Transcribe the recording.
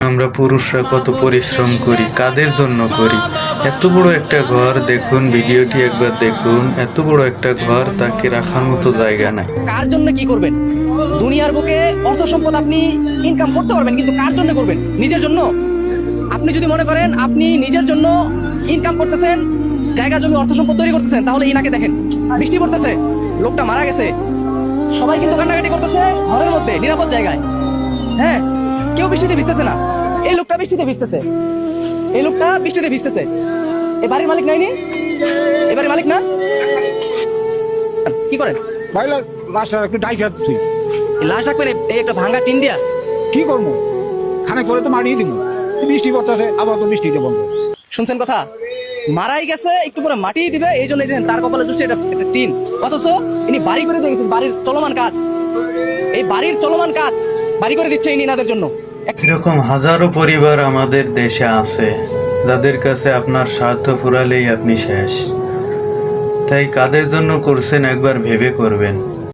আমরা পুরুষরা কত পরিশ্রম করি, কাদের জন্য করি। এত বড় একটা ঘর দেখুন, ভিডিওটি একবার দেখুন। এত বড় একটা ঘর, তাকে রাখার মতো জায়গা নাই। কার জন্য কি করবেন? দুনিয়ার বুকে অর্থ সম্পদ আপনি ইনকাম করতে পারবেন, কিন্তু কার জন্য করবেন? নিজের জন্য? আপনি যদি মনে করেন আপনি নিজের জন্য ইনকাম করতেছেন, জায়গা জমি অর্থ সম্পদ তৈরি করতেছেন, তাহলে ইনাকে দেখেন, বৃষ্টি পড়তেছে, লোকটা মারা গেছে, সবাই কিন্তু কান্নাকাটি করতেছে ঘরের মধ্যে নিরাপদ জায়গায়। হ্যাঁ, কেউ বৃষ্টিতে ভিজতেছে না, এই লোকটা বৃষ্টিতে ভিজতেছে, এই লোকটা বৃষ্টিতে ভিজতেছে। এই বাড়ির মালিক নাইনি? এই বাড়ির মালিক না? কি করেন? ভাই লাস্ট একটু ডাইকা তুই এই লাশ রাখবেন এই একটা ভাঙা টিন দিয়া? কি করবো? খানে করে তো মারিয়ে দিব। বৃষ্টি পড়তেছে, আবার তো বৃষ্টিতে বন্ধ। শুনছেন কথা? মারাই গেছে, একটু পরে মাটিয়ে দিবে, এই জন্য তার কপালে জুটছে একটা টিন। অথচ ইনি বাড়ি করে দিয়ে গেছেন, বাড়ির চলমান কাজ, এই বাড়ির চলমান কাজ বাড়ি করে দিচ্ছে ইনি এনাদের জন্য। এরকম হাজারো পরিবার আমাদের দেশে আছে, যাদের কাছে আপনার স্বার্থ ফুরালেই আপনি শেষ। তাই কাদের জন্য করছেন একবার ভেবে করবেন।